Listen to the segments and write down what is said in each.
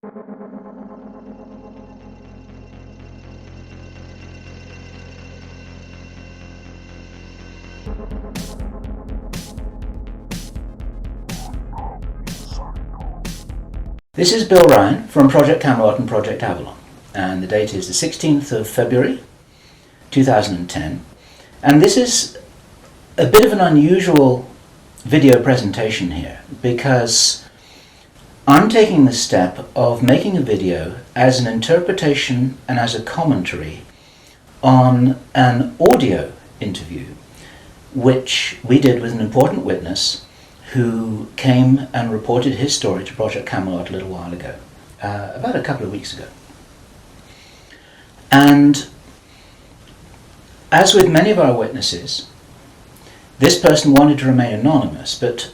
This is Bill Ryon from Project Camelot and Project Avalon, and the date is the 16th of February 2010, and this is a bit of an unusual video presentation here because I'm taking the step of making a video as an interpretation and as a commentary on an audio interview which we did with an important witness who came and reported his story to Project Camelot a little while ago, about a couple of weeks ago. And as with many of our witnesses, this person wanted to remain anonymous, but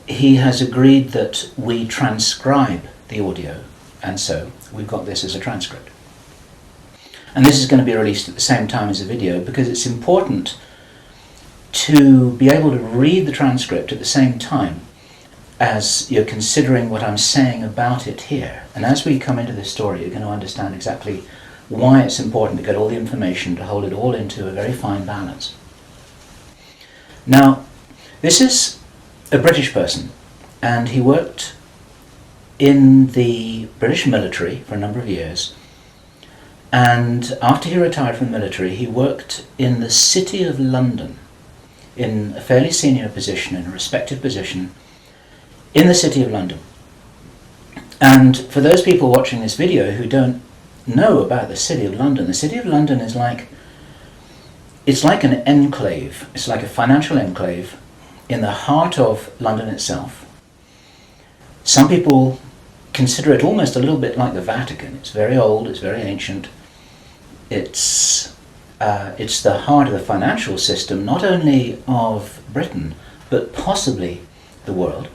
he has agreed that we transcribe the audio, and so we've got this as a transcript. And this is going to be released at the same time as the video because it's important to be able to read the transcript at the same time as you're considering what I'm saying about it here. And as we come into this story, you're going to understand exactly why it's important to get all the information, to hold it all into a very fine balance. Now, this is a British person, and he worked in the British military for a number of years. And after he retired from the military, he worked in the City of London, in a fairly senior position, in a respected position in the City of London. And for those people watching this video who don't know about the City of London, the City of London is it's like an enclave. It's like a financial enclave in the heart of London itself. Some people consider it almost a little bit like the Vatican. It's very old, it's very ancient. It's the heart of the financial system, not only of Britain, but possibly the world.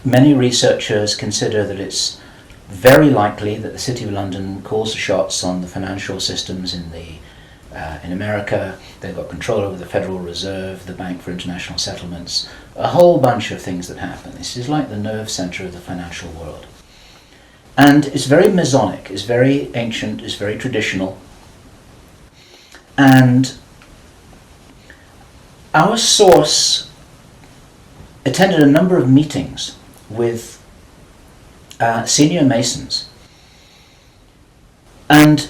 Many researchers consider that it's very likely that the City of London calls the shots on the financial systems in America. They've got control over the Federal Reserve, the Bank for International Settlements, a whole bunch of things that happen. This is like the nerve center of the financial world. And it's very Masonic, it's very ancient, it's very traditional. And our source attended a number of meetings with senior Masons. And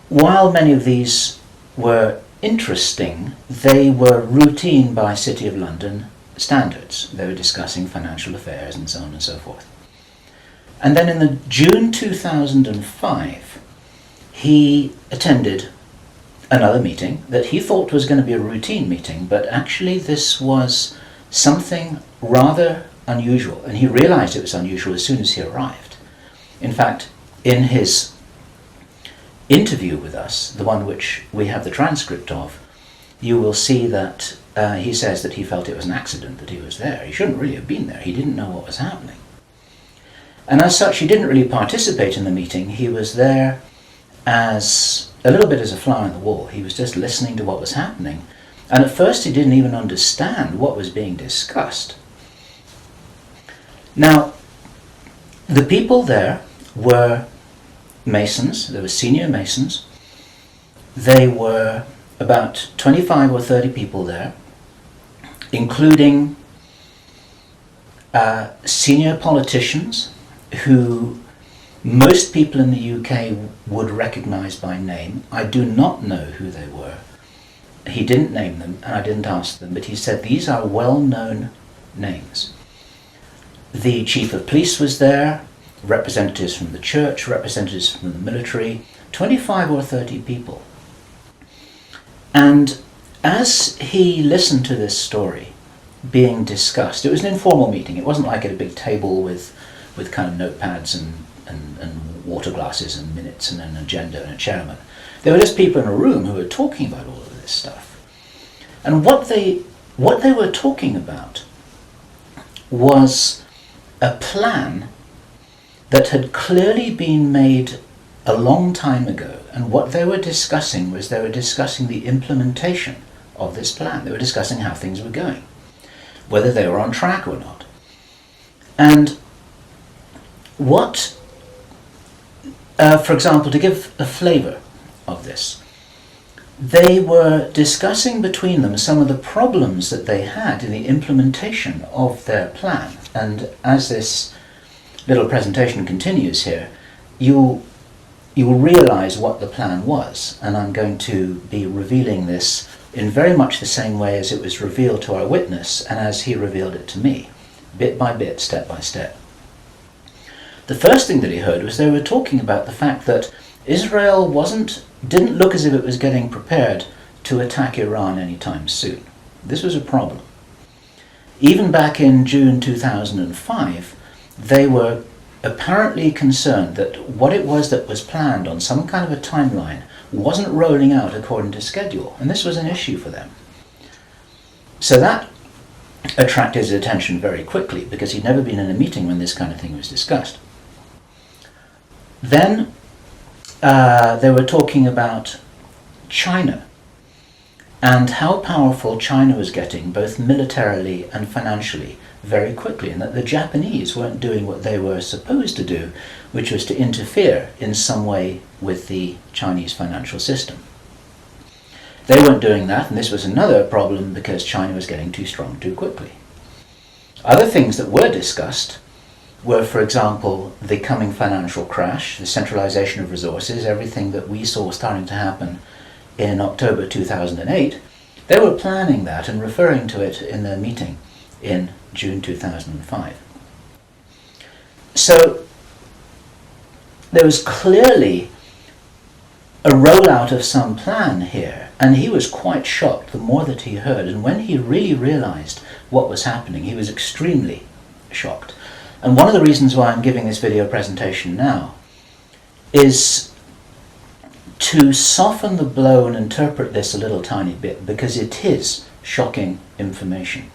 while many of these were interesting, they were routine by City of London standards. They were discussing financial affairs and so on and so forth. And then in the June 2005, he attended another meeting that he thought was going to be a routine meeting, but actually this was something rather unusual, and he realized it was unusual as soon as he arrived. In fact, in his interview with us, the one which we have the transcript of, you will see that he says that he felt it was an accident that he was there. He shouldn't really have been there. He didn't know what was happening. And as such, he didn't really participate in the meeting. He was there as a little bit as a fly on the wall. He was just listening to what was happening. And at first he didn't even understand what was being discussed. Now, the people there were Masons. There were senior Masons. They were about 25 or 30 people there, including senior politicians who most people in the UK would recognise by name. I do not know who they were. He didn't name them, and I didn't ask them, but he said these are well-known names. The chief of police was there, representatives from the church, representatives from the military, 25 or 30 people. And as he listened to this story being discussed, it was an informal meeting. It wasn't like at a big table with kind of notepads and water glasses and minutes and an agenda and a chairman. There were just people in a room who were talking about all of this stuff. And what they were talking about was a plan that had clearly been made a long time ago. And what they were discussing was they were discussing the implementation of this plan. They were discussing how things were going, whether they were on track or not. And what For example, to give a flavour of this, they were discussing between them some of the problems that they had in the implementation of their plan. And as this little presentation continues here, you will realise what the plan was. And I'm going to be revealing this in very much the same way as it was revealed to our witness and as he revealed it to me, bit by bit, step by step. The first thing that he heard was they were talking about the fact that Israel didn't look as if it was getting prepared to attack Iran anytime soon. This was a problem. Even back in June 2005, they were apparently concerned that what it was that was planned on some kind of a timeline wasn't rolling out according to schedule, and this was an issue for them. So that attracted his attention very quickly, because he'd never been in a meeting when this kind of thing was discussed. Then they were talking about China and how powerful China was getting, both militarily and financially, very quickly, and that the Japanese weren't doing what they were supposed to do, which was to interfere in some way with the Chinese financial system. They weren't doing that, and this was another problem because China was getting too strong too quickly. Other things that were discussed were, for example, the coming financial crash, the centralization of resources, everything that we saw starting to happen in October 2008. They were planning that and referring to it in their meeting in June 2005. So there was clearly a rollout of some plan here, and he was quite shocked the more that he heard, and when he really realized what was happening, he was extremely shocked. And one of the reasons why I'm giving this video presentation now is to soften the blow and interpret this a little tiny bit, because it is shocking information.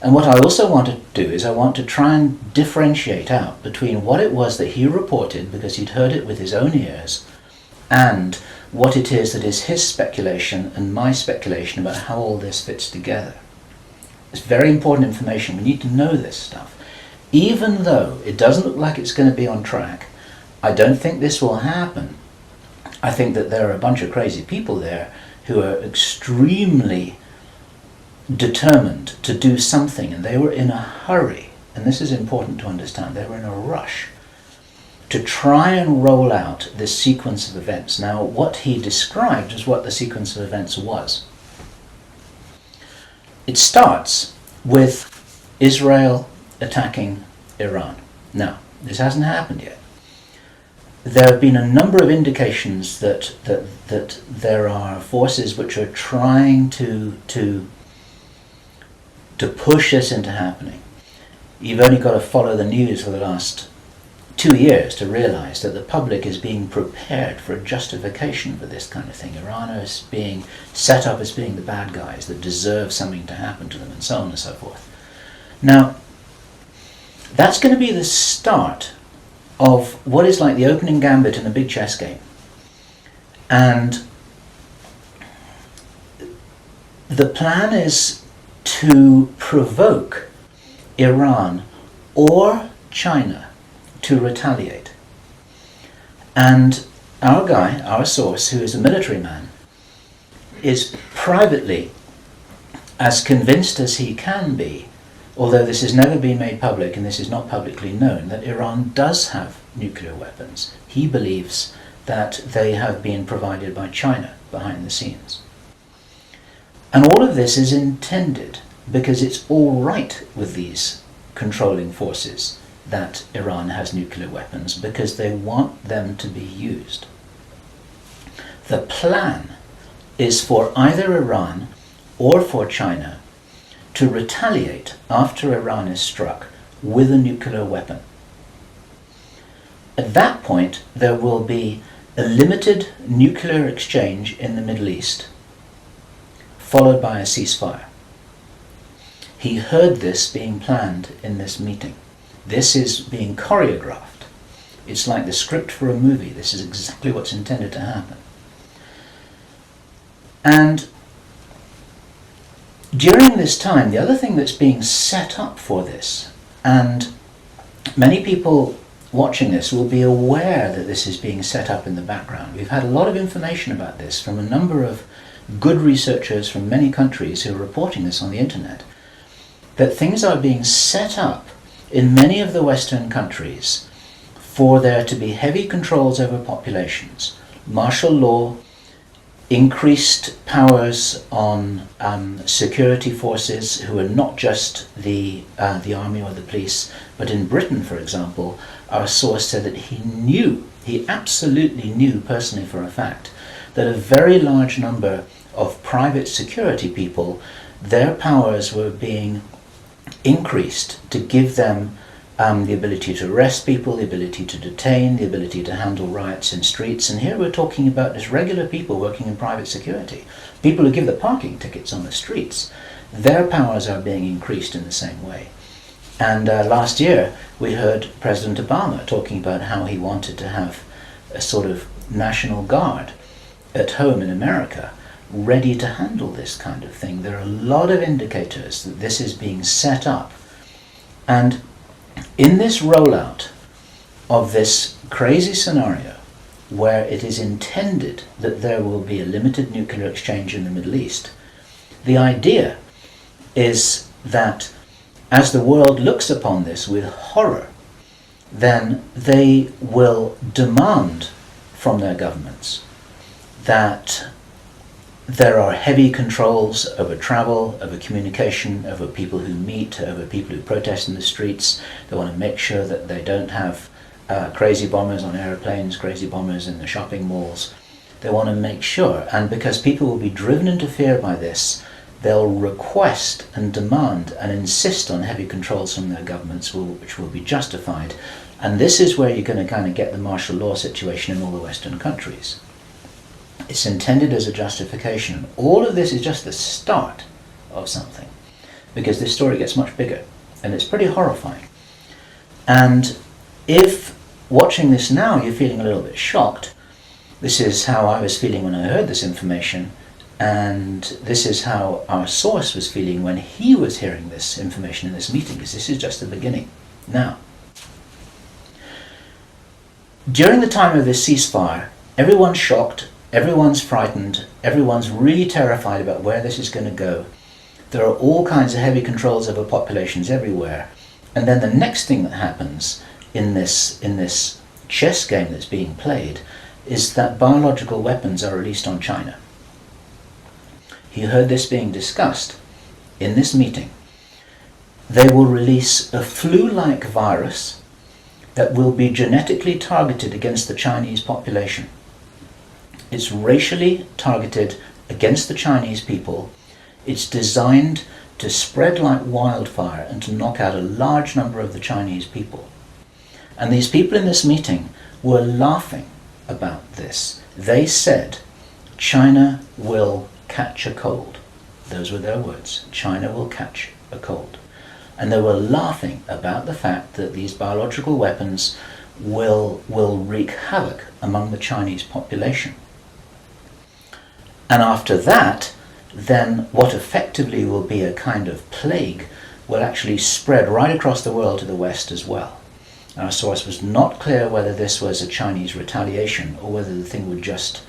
And what I also want to do is I want to try and differentiate out between what it was that he reported, because he'd heard it with his own ears, and what it is that is his speculation and my speculation about how all this fits together. It's very important information. We need to know this stuff. Even though it doesn't look like it's going to be on track, I don't think this will happen. I think that there are a bunch of crazy people there who are extremely determined to do something, and they were in a hurry, and this is important to understand, they were in a rush to try and roll out this sequence of events. Now, what he described is what the sequence of events was. It starts with Israel attacking Iran. Now, this hasn't happened yet. There have been a number of indications that there are forces which are trying to push this into happening. You've only got to follow the news for the last 2 years to realize that the public is being prepared for a justification for this kind of thing. Iran is being set up as being the bad guys that deserve something to happen to them, and so on and so forth. Now, that's going to be the start of what is like the opening gambit in a big chess game. And the plan is to provoke Iran or China to retaliate. And our guy, our source, who is a military man, is privately as convinced as he can be, although this has never been made public and this is not publicly known, that Iran does have nuclear weapons. He believes that they have been provided by China behind the scenes. And all of this is intended because it's all right with these controlling forces that Iran has nuclear weapons, because they want them to be used. The plan is for either Iran or for China to retaliate after Iran is struck with a nuclear weapon. At that point, there will be a limited nuclear exchange in the Middle East, followed by a ceasefire. He heard this being planned in this meeting. This is being choreographed. It's like the script for a movie. This is exactly what's intended to happen. And during this time, the other thing that's being set up for this, and many people watching this will be aware that this is being set up in the background. We've had a lot of information about this from a number of good researchers from many countries who are reporting this on the internet, that things are being set up in many of the Western countries for there to be heavy controls over populations, martial law, increased powers on security forces who are not just the army or the police, but in Britain, for example, our source said that he absolutely knew personally for a fact, that a very large number of private security people, their powers were being increased to give them the ability to arrest people, the ability to detain, the ability to handle riots in streets. And here we're talking about just regular people working in private security, people who give the parking tickets on the streets. Their powers are being increased in the same way. And last year we heard President Obama talking about how he wanted to have a sort of national guard at home in America ready to handle this kind of thing. There are a lot of indicators that this is being set up. And in this rollout of this crazy scenario where it is intended that there will be a limited nuclear exchange in the Middle East, the idea is that as the world looks upon this with horror, then they will demand from their governments that there are heavy controls over travel, over communication, over people who meet, over people who protest in the streets. They want to make sure that they don't have crazy bombers on airplanes, crazy bombers in the shopping malls. They want to make sure, and because people will be driven into fear by this, they'll request and demand and insist on heavy controls from their governments, which will be justified. And this is where you're going to kind of get the martial law situation in all the Western countries. It's intended as a justification. All of this is just the start of something, because this story gets much bigger, and it's pretty horrifying. And if watching this now you're feeling a little bit shocked, this is how I was feeling when I heard this information, and this is how our source was feeling when he was hearing this information in this meeting, because this is just the beginning. Now, during the time of this ceasefire, everyone's shocked, everyone's frightened, everyone's really terrified about where this is going to go. There are all kinds of heavy controls over populations everywhere. And then the next thing that happens in this chess game that's being played is that biological weapons are released on China. You heard this being discussed in this meeting. They will release a flu-like virus that will be genetically targeted against the Chinese population. It's racially targeted against the Chinese people. It's designed to spread like wildfire and to knock out a large number of the Chinese people. And these people in this meeting were laughing about this. They said, China will catch a cold. Those were their words. China will catch a cold. And they were laughing about the fact that these biological weapons will wreak havoc among the Chinese population. And after that, then what effectively will be a kind of plague will actually spread right across the world to the West as well. Our source was not clear whether this was a Chinese retaliation or whether the thing would just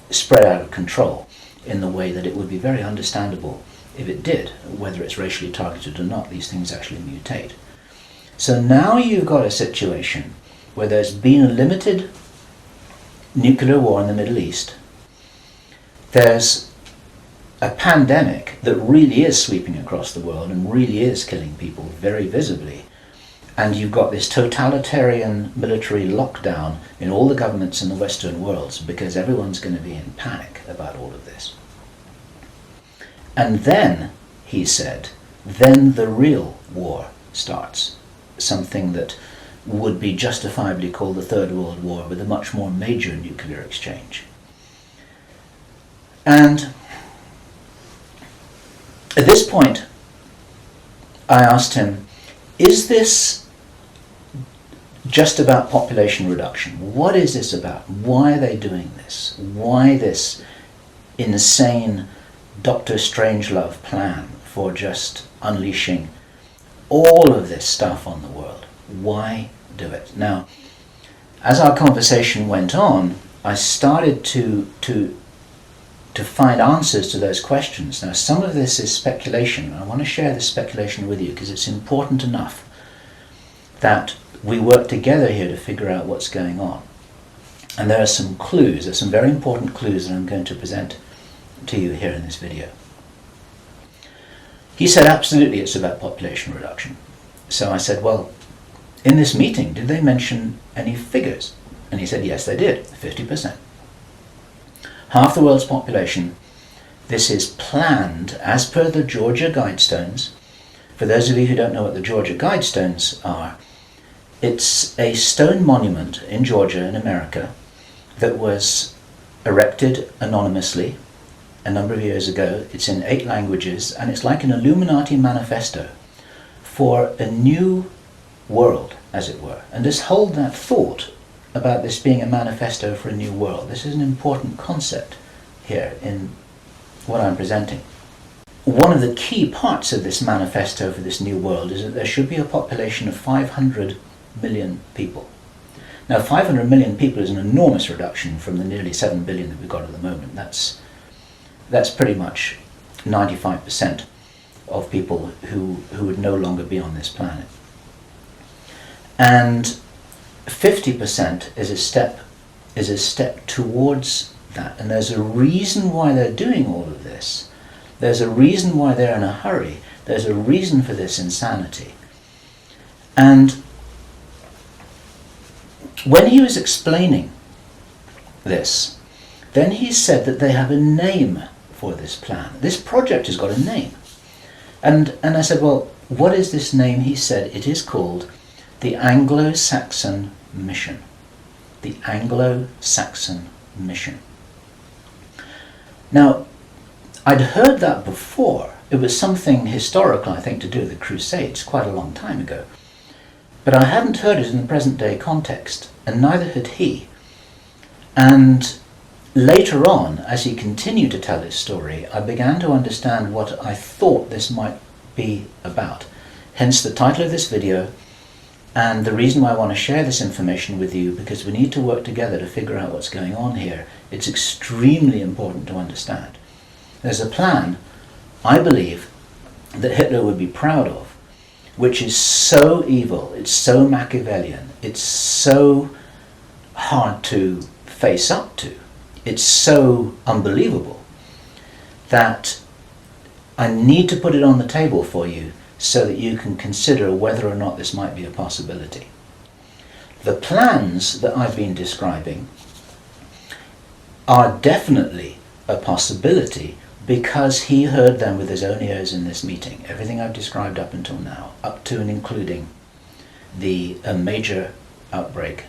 spread out of control in the way that it would be very understandable if it did, whether it's racially targeted or not. These things actually mutate. So now you've got a situation where there's been a limited nuclear war in the Middle East. There's a pandemic that really is sweeping across the world and really is killing people very visibly. And you've got this totalitarian military lockdown in all the governments in the Western world because everyone's going to be in panic about all of this. And then, he said, then the real war starts. Something that would be justifiably called the Third World War, with a much more major nuclear exchange. And at this point, I asked him, is this just about population reduction? What is this about? Why are they doing this? Why this insane Dr. Strangelove plan for just unleashing all of this stuff on the world? Why do it. Now, as our conversation went on, I started to find answers to those questions. Now, some of this is speculation. I want to share this speculation with you because it's important enough that we work together here to figure out what's going on. And there are some clues, there's some very important clues that I'm going to present to you here in this video. He said absolutely it's about population reduction. So I said, well, in this meeting, did they mention any figures? And he said, yes, they did, 50%. Half the world's population. This is planned as per the Georgia Guidestones. For those of you who don't know what the Georgia Guidestones are, it's a stone monument in Georgia in America that was erected anonymously a number of years ago. It's in 8 languages and it's like an Illuminati manifesto for a new world, as it were. And just hold that thought about this being a manifesto for a new world. This is an important concept here in what I'm presenting. One of the key parts of this manifesto for this new world is that there should be a population of 500 million people. Now, 500 million people is an enormous reduction from the nearly 7 billion that we've got at the moment. That's pretty much 95% of people who would no longer be on this planet. And 50% is a step towards that. And there's a reason why they're doing all of this. There's a reason why they're in a hurry. There's a reason for this insanity. And when he was explaining this, then he said that they have a name for this plan. This project has got a name. And I said, well, what is this name? He said it is called the Anglo-Saxon Mission. The Anglo-Saxon Mission. Now, I'd heard that before. It was something historical, I think, to do with the Crusades quite a long time ago. But I hadn't heard it in the present day context, and neither had he. And later on, as he continued to tell his story, I began to understand what I thought this might be about. Hence the title of this video, and the reason why I want to share this information with you, because we need to work together to figure out what's going on here. It's extremely important to understand. There's a plan, I believe, that Hitler would be proud of, which is so evil, it's so Machiavellian, it's so hard to face up to, it's so unbelievable, that I need to put it on the table for you so that you can consider whether or not this might be a possibility. The plans that I've been describing are definitely a possibility because he heard them with his own ears in this meeting. Everything I've described up until now, up to and including a major outbreak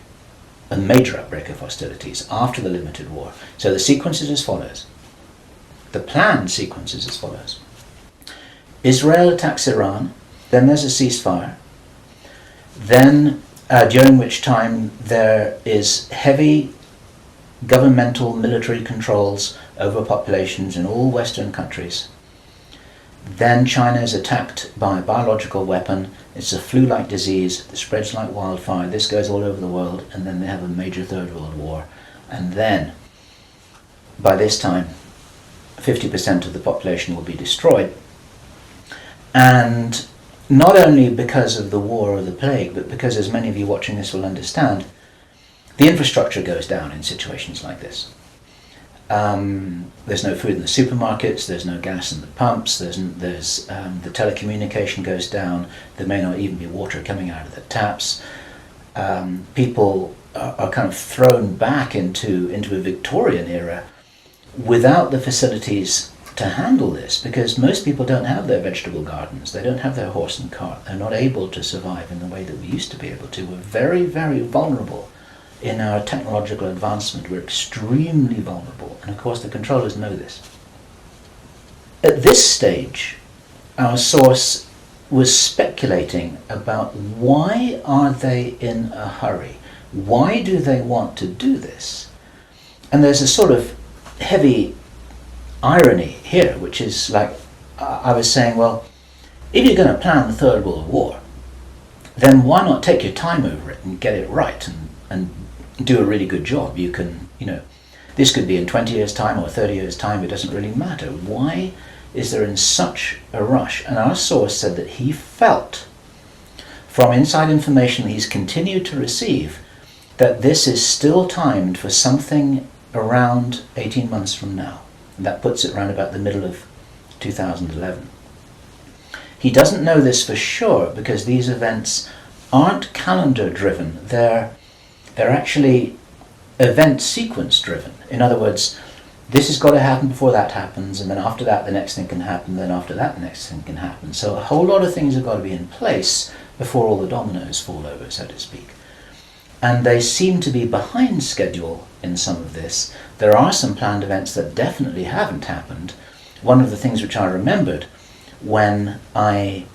of hostilities after the limited war. So the sequence is as follows. The planned sequence is as follows. Israel attacks Iran, then there's a ceasefire, then during which time there is heavy governmental military controls over populations in all Western countries. Then China is attacked by a biological weapon. It's a flu-like disease that spreads like wildfire. This goes all over the world, and then they have a major Third World War. And then, by this time, 50% of the population will be destroyed. And not only because of the war or the plague, but because, as many of you watching this will understand, the infrastructure goes down in situations like this. There's no food in the supermarkets, there's no gas in the pumps, the telecommunication goes down, there may not even be water coming out of the taps. People are kind of thrown back into a Victorian era without the facilities to handle this, because most people don't have their vegetable gardens, they don't have their horse and cart, they're not able to survive in the way that we used to be able to. We're very, very vulnerable in our technological advancement. We're extremely vulnerable, and of course the controllers know this. At this stage, our source was speculating about why are they in a hurry? Why do they want to do this? And there's a sort of heavy irony here, which is like, I was saying, well, if you're going to plan the Third World War, then why not take your time over it and get it right and do a really good job? You can, this could be in 20 years' time or 30 years' time, it doesn't really matter. Why is there in such a rush? And our source said that he felt, from inside information he's continued to receive, that this is still timed for something around 18 months from now. And that puts it around about the middle of 2011. He doesn't know this for sure because these events aren't calendar driven. They're actually event sequence driven. In other words, this has got to happen before that happens, and then after that the next thing can happen, then after that the next thing can happen. So a whole lot of things have got to be in place before all the dominoes fall over, so to speak. And they seem to be behind schedule in some of this. There are some planned events that definitely haven't happened. One of the things which I remembered when I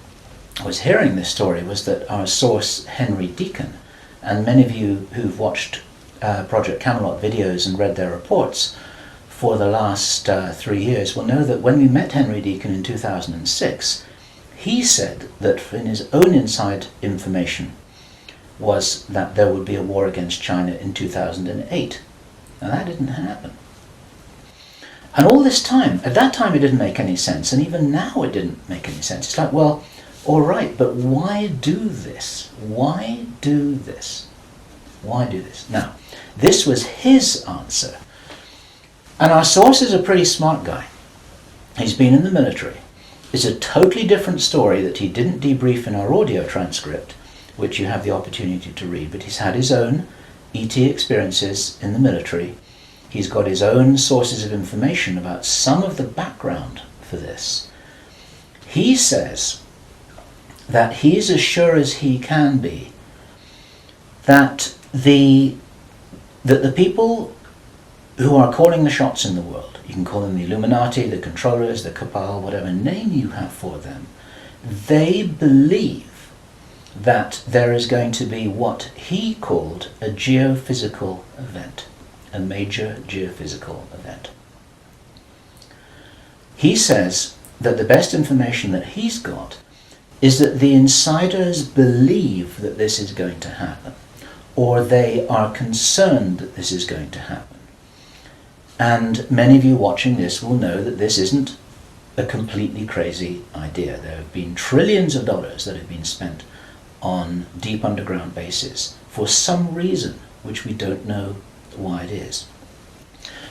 was hearing this story was that our source, Henry Deacon, and many of you who've watched Project Camelot videos and read their reports for the last 3 years will know that when we met Henry Deacon in 2006, he said that in his own inside information was that there would be a war against China in 2008. Now that didn't happen. And all this time, at that time it didn't make any sense, and even now it didn't make any sense. It's like, well, all right, but why do this? Why do this? Why do this? Now, this was his answer. And our source is a pretty smart guy. He's been in the military. It's a totally different story that he didn't debrief in our audio transcript, which you have the opportunity to read, but he's had his own ET experiences in the military. He's got his own sources of information about some of the background for this. He says that he's as sure as he can be that the people who are calling the shots in the world, you can call them the Illuminati, the controllers, the cabal, whatever name you have for them, they believe that there is going to be what he called a geophysical event, a major geophysical event. He says that the best information that he's got is that the insiders believe that this is going to happen, or they are concerned that this is going to happen. And many of you watching this will know that this isn't a completely crazy idea. There have been trillions of dollars that have been spent on deep underground bases for some reason which we don't know why it is.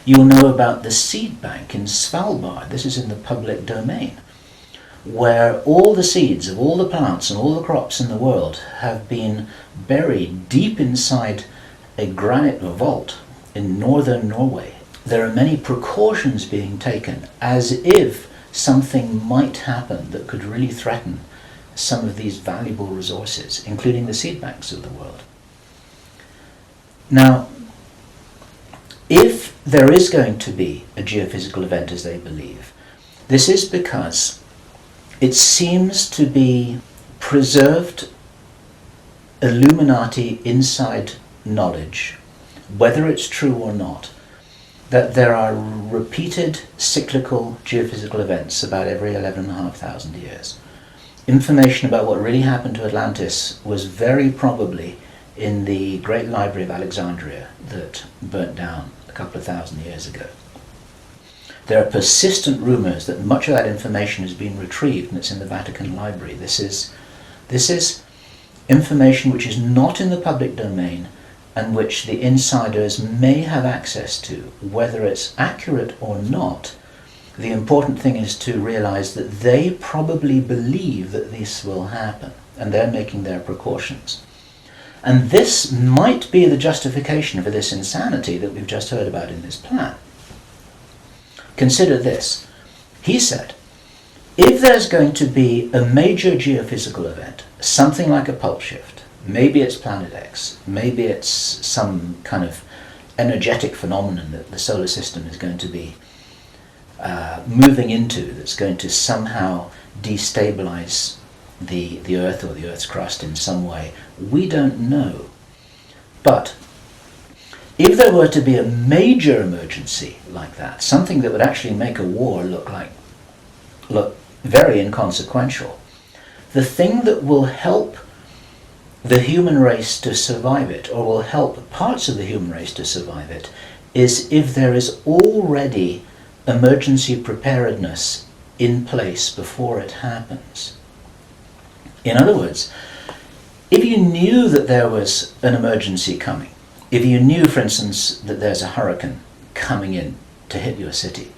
You'll know about the seed bank in Svalbard. This is in the public domain, where all the seeds of all the plants and all the crops in the world have been buried deep inside a granite vault in northern Norway. There are many precautions being taken as if something might happen that could really threaten some of these valuable resources, including the seed banks of the world. Now, if there is going to be a geophysical event as they believe, this is because it seems to be preserved Illuminati inside knowledge, whether it's true or not, that there are repeated cyclical geophysical events about every 11,500 years. Information about what really happened to Atlantis was very probably in the Great Library of Alexandria that burnt down a couple of thousand years ago. There are persistent rumours that much of that information has been retrieved and it's in the Vatican Library. This is information which is not in the public domain and which the insiders may have access to. Whether it's accurate or not, the important thing is to realise that they probably believe that this will happen and they're making their precautions. And this might be the justification for this insanity that we've just heard about in this plan. Consider this. He said, if there's going to be a major geophysical event, something like a pulse shift, maybe it's Planet X, maybe it's some kind of energetic phenomenon that the solar system is going to be moving into, that's going to somehow destabilize the Earth or the Earth's crust in some way. We don't know. But if there were to be a major emergency like that, something that would actually make a war look very inconsequential, the thing that will help the human race to survive it, or will help parts of the human race to survive it, is if there is already emergency preparedness in place before it happens. In other words, if you knew that there was an emergency coming, if you knew, for instance, that there's a hurricane coming in to hit your city,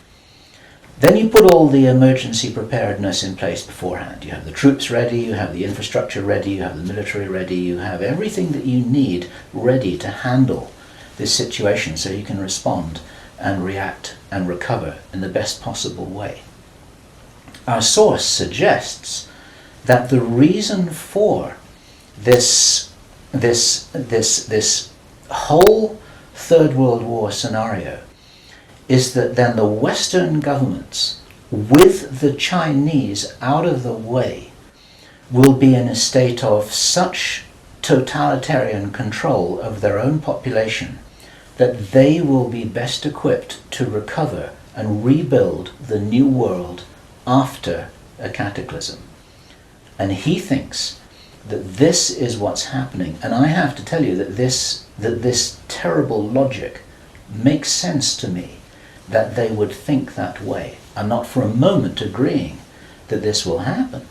then you put all the emergency preparedness in place beforehand. You have the troops ready, you have the infrastructure ready, you have the military ready, you have everything that you need ready to handle this situation so you can respond and react and recover in the best possible way. Our source suggests that the reason for this whole Third World War scenario is that then the Western governments, with the Chinese out of the way, will be in a state of such totalitarian control of their own population that they will be best equipped to recover and rebuild the new world after a cataclysm. And he thinks that this is what's happening. And I have to tell you that this terrible logic makes sense to me, that they would think that way. I'm not for a moment agreeing that this will happen.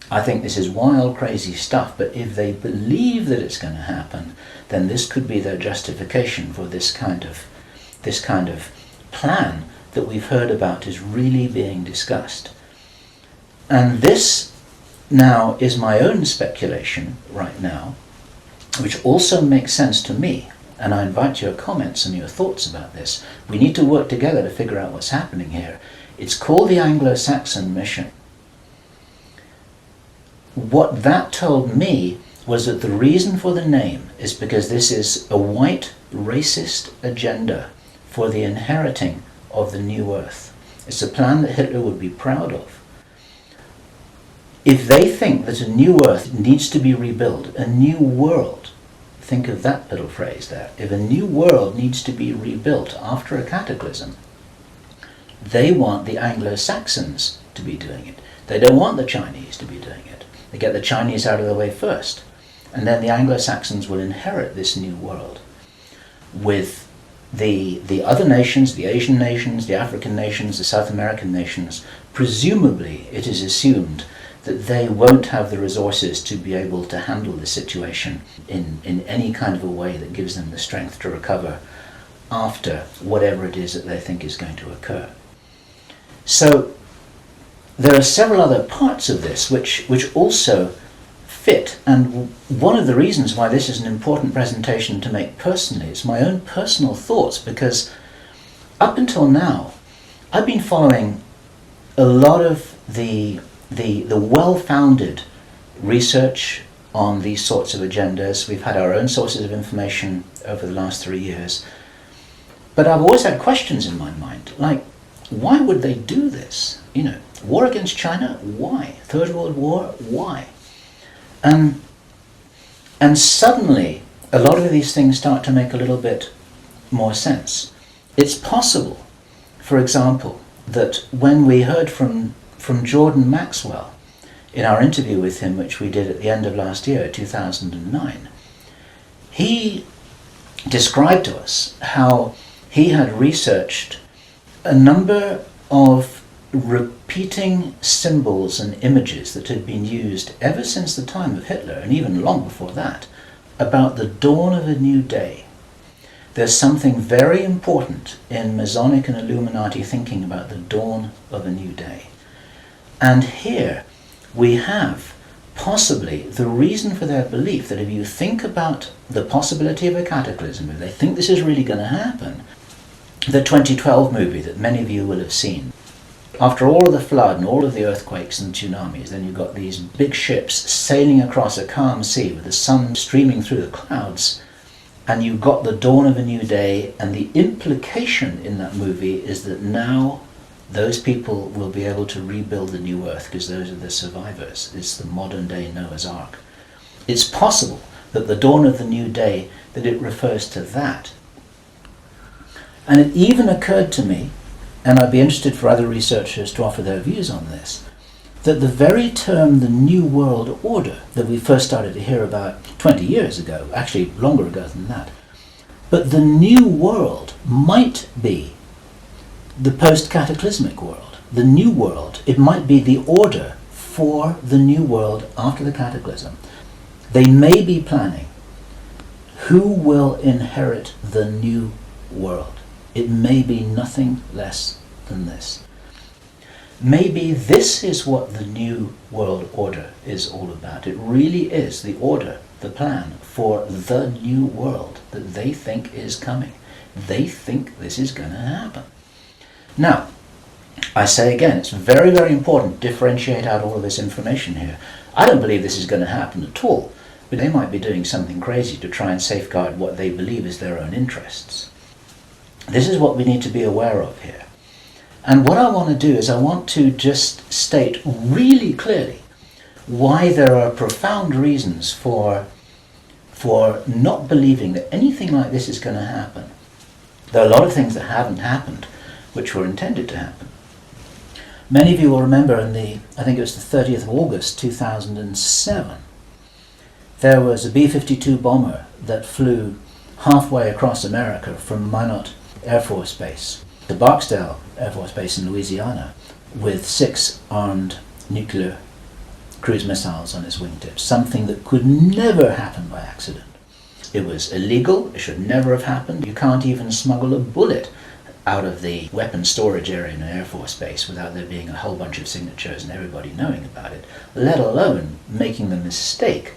I think this is wild, crazy stuff, but if they believe that it's going to happen, then this could be their justification for this kind of plan that we've heard about is really being discussed. And this now is my own speculation right now, which also makes sense to me. And I invite your comments and your thoughts about this. We need to work together to figure out what's happening here. It's called the Anglo-Saxon Mission. What that told me was that the reason for the name is because this is a white racist agenda for the inheriting of the new earth. It's a plan that Hitler would be proud of. If they think that a new earth needs to be rebuilt, a new world, think of that little phrase there. If a new world needs to be rebuilt after a cataclysm, they want the Anglo-Saxons to be doing it. They don't want the Chinese to be doing it. They get the Chinese out of the way first, and then the Anglo-Saxons will inherit this new world with the other nations, the Asian nations, the African nations, the South American nations. Presumably, it is assumed that they won't have the resources to be able to handle the situation in any kind of a way that gives them the strength to recover after whatever it is that they think is going to occur. So there are several other parts of this which also fit, and one of the reasons why this is an important presentation to make personally is my own personal thoughts, because up until now I've been following a lot of the well-founded research on these sorts of agendas. We've had our own sources of information over the last 3 years. But I've always had questions in my mind, like, why would they do this? You know, war against China, why? Third World War, why? And suddenly, a lot of these things start to make a little bit more sense. It's possible, for example, that when we heard from Jordan Maxwell in our interview with him, which we did at the end of last year, 2009, he described to us how he had researched a number of repeating symbols and images that had been used ever since the time of Hitler, and even long before that, about the dawn of a new day. There's something very important in Masonic and Illuminati thinking about the dawn of a new day. And here we have possibly the reason for their belief that if you think about the possibility of a cataclysm, if they think this is really going to happen, the 2012 movie that many of you will have seen, after all of the flood and all of the earthquakes and tsunamis, then you've got these big ships sailing across a calm sea with the sun streaming through the clouds, and you've got the dawn of a new day, and the implication in that movie is that now those people will be able to rebuild the new earth because those are the survivors. It's the modern day Noah's Ark. It's possible that the dawn of the new day, that it refers to that. And it even occurred to me, and I'd be interested for other researchers to offer their views on this, that the very term the New World Order that we first started to hear about 20 years ago, actually longer ago than that, but the New World might be the post-cataclysmic world. The New World, it might be the order for the New World after the cataclysm. They may be planning who will inherit the New World. It may be nothing less than this. Maybe this is what the New World Order is all about. It really is the order, the plan for the new world that they think is coming. They think this is going to happen. Now, I say again, it's very, very important to differentiate out all of this information here. I don't believe this is going to happen at all, but they might be doing something crazy to try and safeguard what they believe is their own interests. This is what we need to be aware of here. And what I want to do is I want to just state really clearly why there are profound reasons for not believing that anything like this is going to happen. There are a lot of things that haven't happened which were intended to happen. Many of you will remember I think it was the 30th of August 2007, there was a B-52 bomber that flew halfway across America from Minot Air Force Base to Barksdale Air Force Base in Louisiana with 6 armed nuclear cruise missiles on its wingtips, something that could never happen by accident. It was illegal, it should never have happened. You can't even smuggle a bullet out of the weapons storage area in an Air Force Base without there being a whole bunch of signatures and everybody knowing about it, let alone making the mistake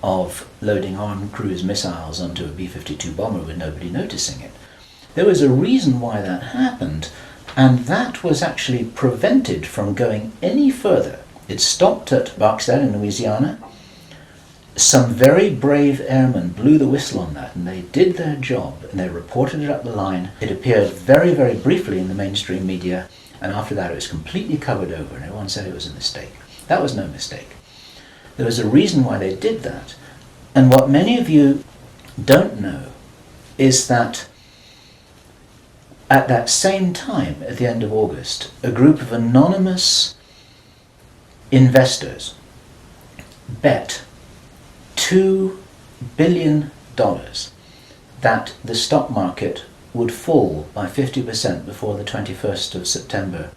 of loading armed cruise missiles onto a B-52 bomber with nobody noticing it. There was a reason why that happened, and that was actually prevented from going any further. It stopped at Barksdale in Louisiana. Some very brave airmen blew the whistle on that, and they did their job, and they reported it up the line. It appeared very, very briefly in the mainstream media, and after that it was completely covered over, and everyone said it was a mistake. That was no mistake. There was a reason why they did that. And what many of you don't know is that at that same time, at the end of August, a group of anonymous investors bet $2 billion that the stock market would fall by 50% before the 21st of September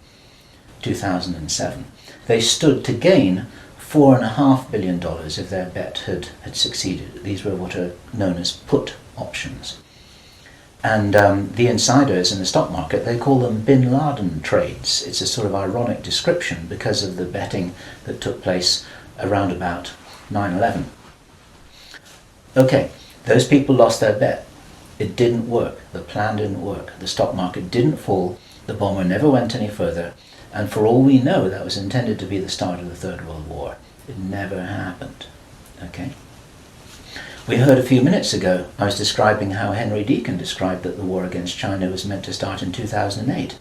2007. They stood to gain $4.5 billion if their bet had succeeded. These were what are known as put options. And the insiders in the stock market, they call them Bin Laden trades. It's a sort of ironic description because of the betting that took place around about 9/11. Okay, those people lost their bet. It didn't work. The plan didn't work. The stock market didn't fall. The bomber never went any further. And for all we know, that was intended to be the start of the Third World War. It never happened. Okay? We heard a few minutes ago, I was describing how Henry Deacon described that the war against China was meant to start in 2008.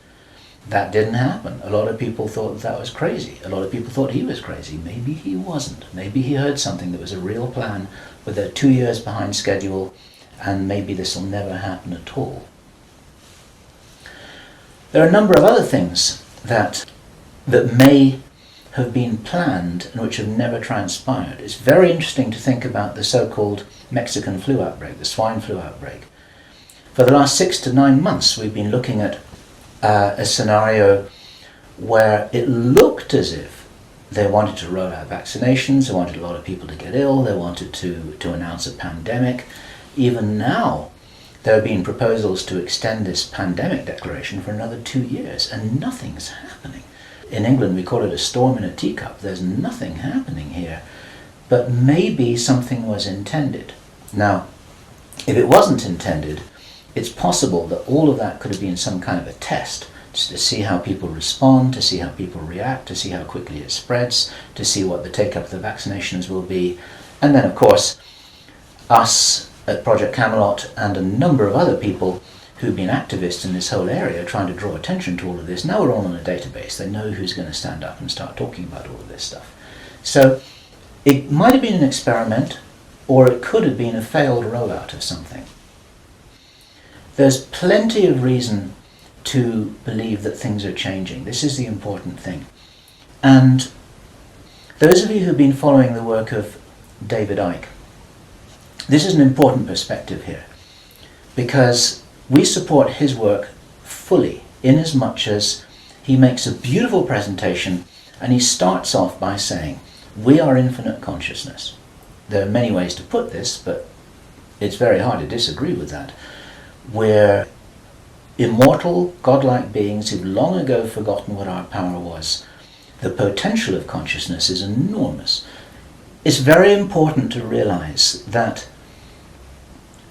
That didn't happen. A lot of people thought that was crazy. A lot of people thought he was crazy. Maybe he wasn't. Maybe he heard something that was a real plan, but they're 2 years behind schedule, and maybe this will never happen at all. There are a number of other things that may have been planned and which have never transpired. It's very interesting to think about the so-called Mexican flu outbreak, the swine flu outbreak. For the last 6 to 9 months, we've been looking at a scenario where it looked as if they wanted to roll out vaccinations, they wanted a lot of people to get ill, they wanted to announce a pandemic. Even now, there have been proposals to extend this pandemic declaration for another 2 years, and nothing's happening. In England, we call it a storm in a teacup. There's nothing happening here. But maybe something was intended. Now, if it wasn't intended, it's possible that all of that could have been some kind of a test, just to see how people respond, to see how people react, to see how quickly it spreads, to see what the take-up of the vaccinations will be. And then, of course, us at Project Camelot and a number of other people who've been activists in this whole area trying to draw attention to all of this, now we're all on a database. They know who's going to stand up and start talking about all of this stuff. So it might have been an experiment, or it could have been a failed rollout of something. There's plenty of reason to believe that things are changing. This is the important thing. And Those of you who've been following the work of David Icke, this is an important perspective here, because we support his work fully, in as much as he makes a beautiful presentation and he starts off by saying, we are infinite consciousness. There are many ways to put this, but it's very hard to disagree with that. We're immortal, godlike beings who've long ago forgotten what our power was. The potential of consciousness is enormous. It's very important to realize that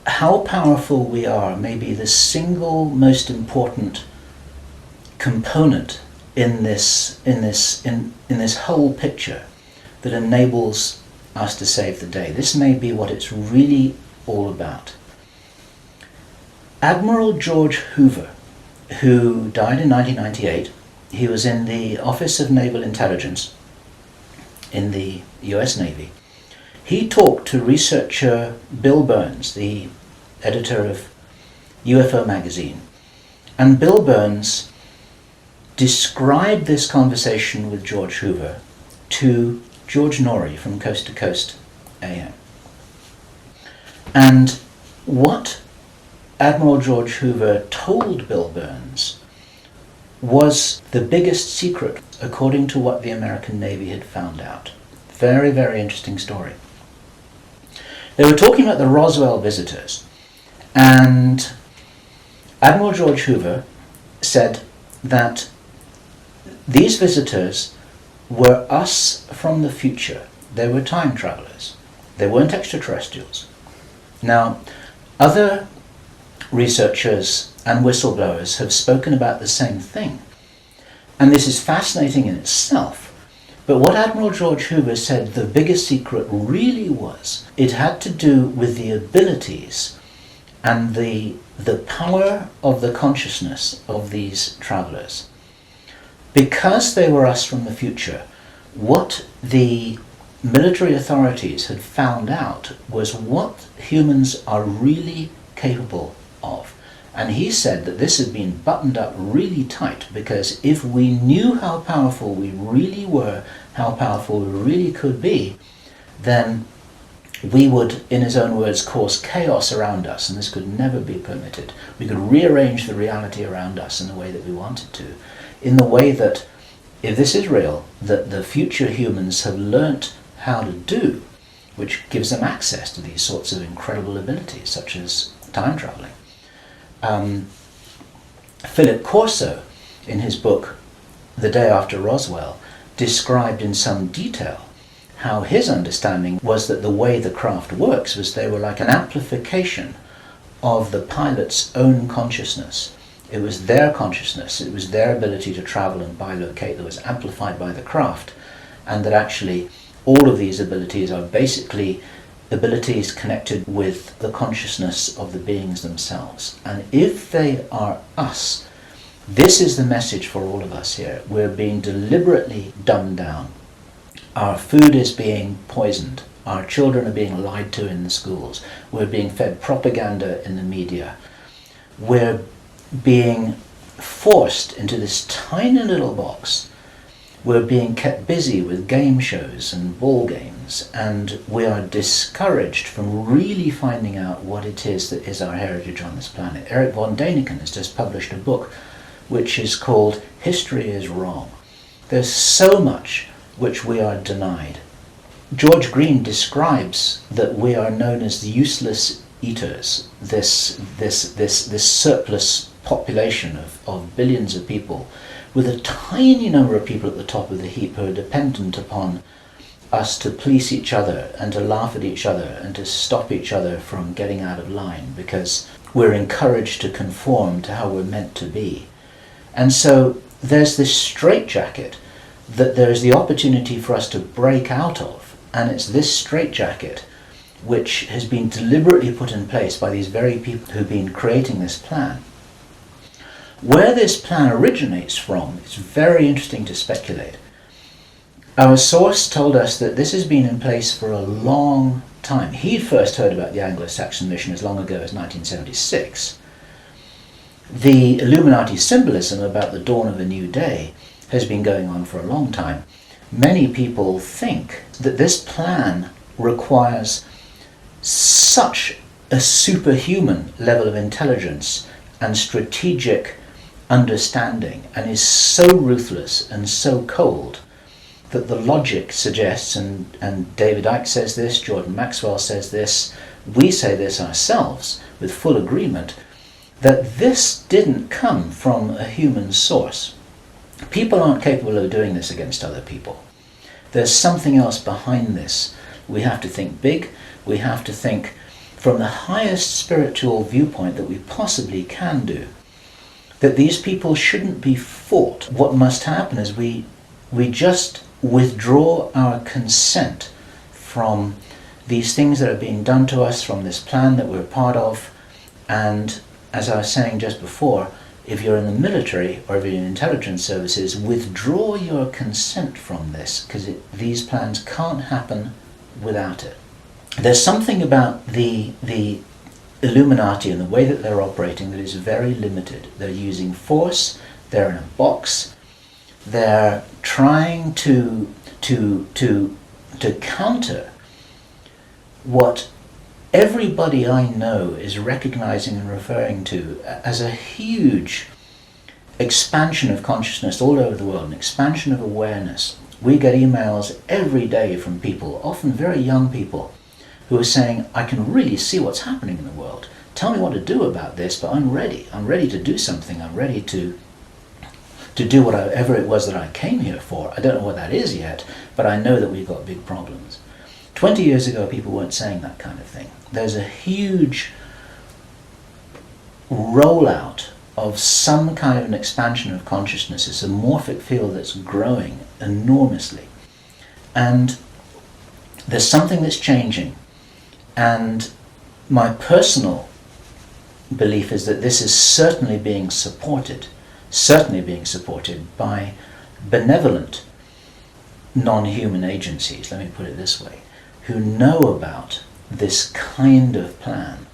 how powerful we are may be the single most important component in this whole picture that enables us to save the day. This may be what it's really all about. Admiral George Hoover, who died in 1998, he was in the Office of Naval Intelligence in the US Navy. He talked to researcher Bill Burns, the editor of UFO magazine, and Bill Burns described this conversation with George Hoover to George Norrie from Coast to Coast AM. And what Admiral George Hoover told Bill Burns was the biggest secret according to what the American Navy had found out. Very, very interesting story. They were talking about the Roswell visitors, and Admiral George Hoover said that these visitors were us from the future. They were time travelers. They weren't extraterrestrials. Now, other researchers and whistleblowers have spoken about the same thing, and this is fascinating in itself. But what Admiral George Hoover said the biggest secret really was, it had to do with the abilities and the power of the consciousness of these travelers. Because they were us from the future, what the military authorities had found out was what humans are really capable of. And he said that this had been buttoned up really tight, because if we knew how powerful we really were, how powerful we really could be, then we would, in his own words, cause chaos around us, and this could never be permitted. We could rearrange the reality around us in the way that we wanted to, in the way that, if this is real, that the future humans have learnt how to do, which gives them access to these sorts of incredible abilities, such as time traveling. Philip Corso, in his book The Day After Roswell, described in some detail how his understanding was that the way the craft works was they were like an amplification of the pilot's own consciousness. It was their consciousness, it was their ability to travel and bilocate that was amplified by the craft, and that actually all of these abilities are basically abilities connected with the consciousness of the beings themselves. And if they are us, this is the message for all of us here. We're being deliberately dumbed down. Our food is being poisoned. Our children are being lied to in the schools. We're being fed propaganda in the media. We're being forced into this tiny little box. We're being kept busy with game shows and ball games, and we are discouraged from really finding out what it is that is our heritage on this planet. Eric von Däniken has just published a book which is called History is Wrong. There's so much which we are denied. George Green describes that we are known as the useless eaters, this surplus population of billions of people, with a tiny number of people at the top of the heap who are dependent upon us to police each other and to laugh at each other and to stop each other from getting out of line, because we're encouraged to conform to how we're meant to be. And so there's this straitjacket that there's the opportunity for us to break out of, and it's this straitjacket which has been deliberately put in place by these very people who've been creating this plan. Where this plan originates from, it's very interesting to speculate. Our source told us that this has been in place for a long time. He'd first heard about the Anglo-Saxon Mission as long ago as 1976. The Illuminati symbolism about the dawn of a new day has been going on for a long time. many people think that this plan requires such a superhuman level of intelligence and strategic understanding, and is so ruthless and so cold that the logic suggests, and David Icke says this, Jordan Maxwell says this, we say this ourselves with full agreement, that this didn't come from a human source. People aren't capable of doing this against other people. There's something else behind this. We have to think big. We have to think from the highest spiritual viewpoint that we possibly can do. That these people shouldn't be fought. What must happen is we just withdraw our consent from these things that are being done to us, from this plan that we're part of, and as I was saying just before, if you're in the military or if you're in intelligence services, withdraw your consent from this, because these plans can't happen without it. There's something about the Illuminati and the way that they're operating that is very limited. They're using force, they're in a box, they're trying to counter what everybody I know is recognizing and referring to as a huge expansion of consciousness all over the world, an expansion of awareness. We get emails every day from people, often very young people, who are saying, I can really see what's happening in the world. Tell me what to do about this, but I'm ready. I'm ready to do something. I'm ready to do whatever it was that I came here for. I don't know what that is yet, but I know that we've got big problems. 20 years ago, people weren't saying that kind of thing. There's a huge rollout of some kind of an expansion of consciousness. It's a morphic field that's growing enormously. And there's something that's changing. And my personal belief is that this is certainly being supported by benevolent non-human agencies, let me put it this way, who know about this kind of plan.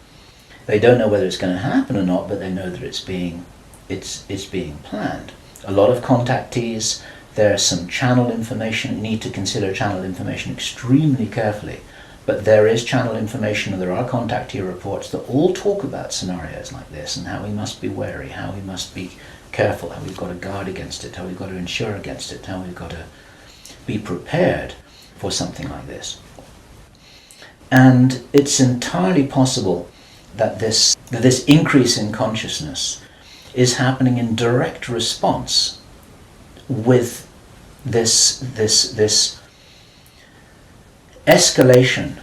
They don't know whether it's going to happen or not, but they know that it's being planned. A lot of contactees, there's some channel information. You need to consider channel information extremely carefully. But there is channel information, and there are contactee reports that all talk about scenarios like this and how we must be wary, how we must be careful, how we've got to guard against it, how we've got to insure against it, how we've got to be prepared for something like this. And it's entirely possible that this increase in consciousness is happening in direct response with this escalation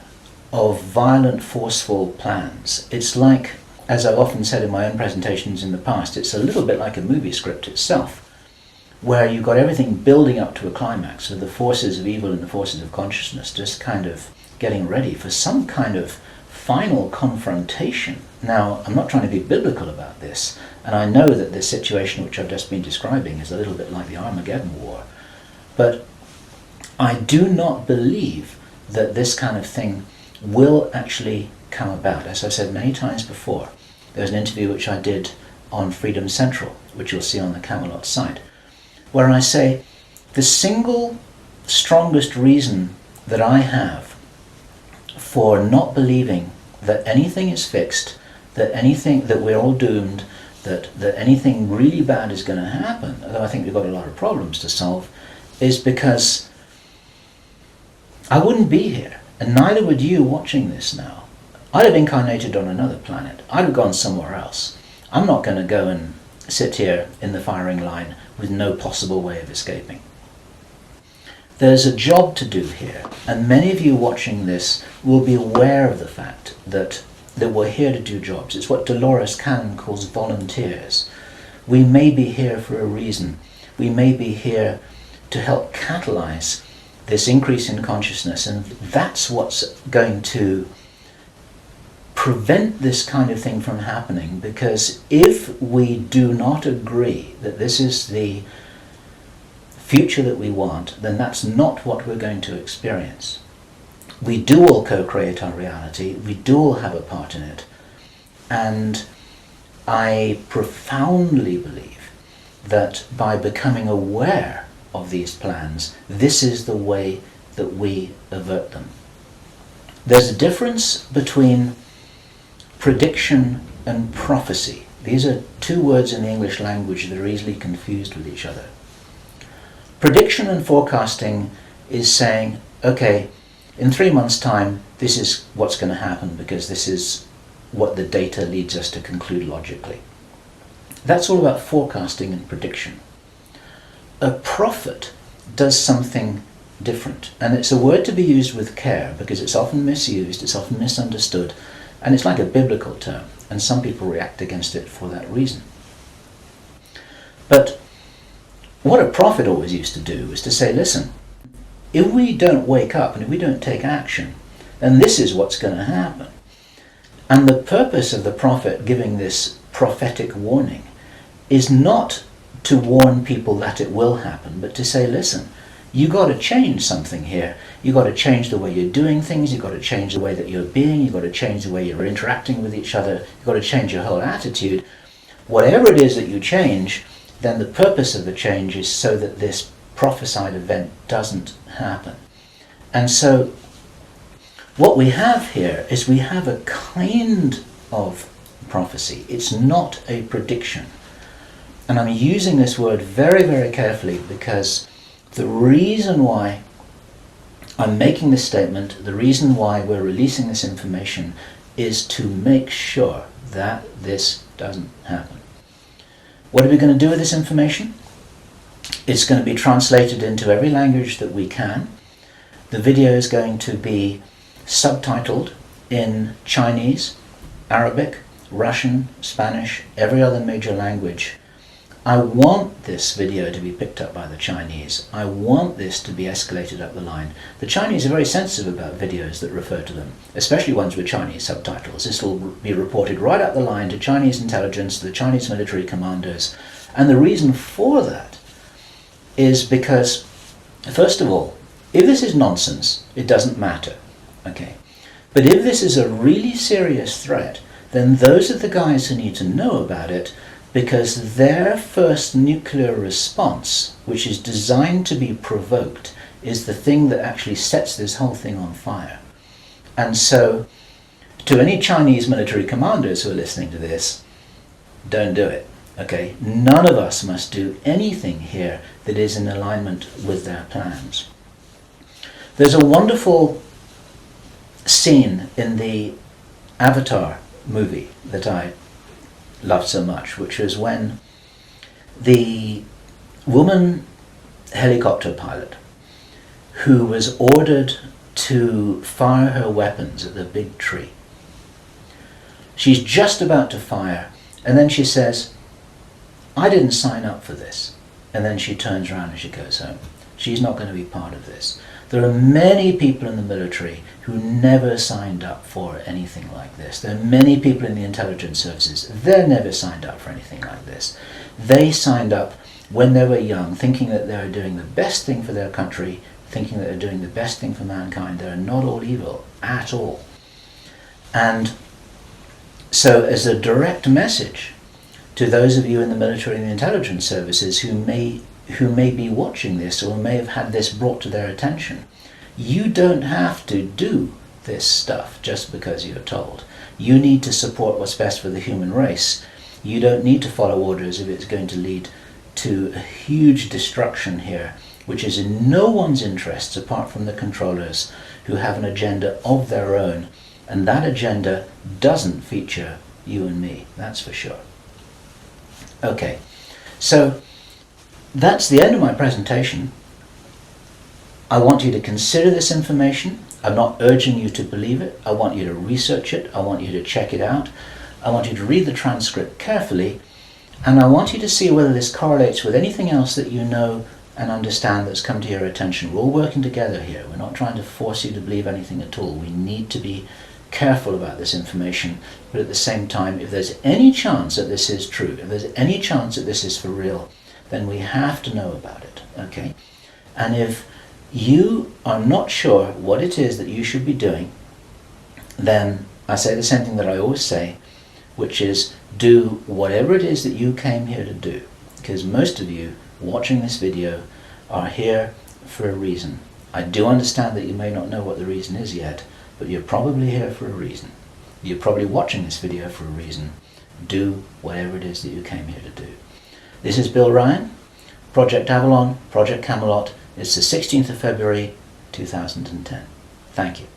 of violent, forceful plans. It's like, as I've often said in my own presentations in the past, it's a little bit like a movie script itself, where you've got everything building up to a climax with the forces of evil and the forces of consciousness just kind of getting ready for some kind of final confrontation. Now, I'm not trying to be biblical about this, and I know that this situation which I've just been describing is a little bit like the Armageddon War, but I do not believe that this kind of thing will actually come about. As I've said many times before, there's an interview which I did on Freedom Central, which you'll see on the Camelot site, where I say the single strongest reason that I have for not believing that anything is fixed, that we're all doomed, that anything really bad is going to happen, although I think we've got a lot of problems to solve, is because I wouldn't be here, and neither would you watching this now. I'd have incarnated on another planet. I'd have gone somewhere else. I'm not going to go and sit here in the firing line with no possible way of escaping. There's a job to do here, and many of you watching this will be aware of the fact that we're here to do jobs. It's what Dolores Cannon calls volunteers. We may be here for a reason. We may be here to help catalyze this increase in consciousness, and that's what's going to prevent this kind of thing from happening, because if we do not agree that this is the future that we want, then that's not what we're going to experience. We do all co-create our reality, we do all have a part in it, and I profoundly believe that by becoming aware of these plans, this is the way that we avert them. There's a difference between prediction and prophecy. These are two words in the English language that are easily confused with each other. Prediction and forecasting is saying, okay, in 3 months' time, this is what's going to happen because this is what the data leads us to conclude logically. That's all about forecasting and prediction. A prophet does something different, and it's a word to be used with care because it's often misused, it's often misunderstood, and it's like a biblical term, and some people react against it for that reason. But what a prophet always used to do was to say, listen, if we don't wake up and if we don't take action, then this is what's going to happen. And the purpose of the prophet giving this prophetic warning is not to warn people that it will happen, but to say, listen, you got to change something here. You got to change the way you're doing things. You got to change the way that you're being. You got to change the way you're interacting with each other. You got to change your whole attitude. Whatever it is that you change, then the purpose of the change is so that this prophesied event doesn't happen. And so what we have here is we have a kind of prophecy. It's not a prediction. And I'm using this word very, very carefully because the reason why I'm making this statement, the reason why we're releasing this information is to make sure that this doesn't happen. What are we going to do with this information? It's going to be translated into every language that we can. The video is going to be subtitled in Chinese, Arabic, Russian, Spanish, every other major language. I want this video to be picked up by the Chinese. I want this to be escalated up the line. The Chinese are very sensitive about videos that refer to them, especially ones with Chinese subtitles. This will be reported right up the line to Chinese intelligence, to the Chinese military commanders. And the reason for that is because, first of all, if this is nonsense, it doesn't matter. Okay. But if this is a really serious threat, then those are the guys who need to know about it, because their first nuclear response, which is designed to be provoked, is the thing that actually sets this whole thing on fire. And so, to any Chinese military commanders who are listening to this, don't do it. Okay? None of us must do anything here that is in alignment with their plans. There's a wonderful scene in the Avatar movie that I loved so much, which was when the woman helicopter pilot who was ordered to fire her weapons at the big tree, she's just about to fire, and then she says, I didn't sign up for this. And then she turns around and she goes home. She's not going to be part of this. There are many people in the military who never signed up for anything like this. There are many people in the intelligence services. They never signed up for anything like this. They signed up when they were young, thinking that they were doing the best thing for their country, thinking that they're doing the best thing for mankind. They're not all evil at all. And so as a direct message to those of you in the military and the intelligence services who may be watching this or may have had this brought to their attention, you don't have to do this stuff just because you're told. You need to support what's best for the human race. You don't need to follow orders if it's going to lead to a huge destruction here, which is in no one's interests apart from the controllers who have an agenda of their own, and that agenda doesn't feature you and me, that's for sure. Okay, so that's the end of my presentation. I want you to consider this information. I'm not urging you to believe it. I want you to research it. I want you to check it out. I want you to read the transcript carefully, and I want you to see whether this correlates with anything else that you know and understand that's come to your attention. We're all working together here. We're not trying to force you to believe anything at all. We need to be careful about this information, but at the same time, if there's any chance that this is true, if there's any chance that this is for real, then we have to know about it, okay? And if you are not sure what it is that you should be doing, then I say the same thing that I always say, which is do whatever it is that you came here to do. Because most of you watching this video are here for a reason. I do understand that you may not know what the reason is yet, but you're probably here for a reason. You're probably watching this video for a reason. Do whatever it is that you came here to do. This is Bill Ryon, Project Avalon, Project Camelot. It's the 16th of February 2010. Thank you.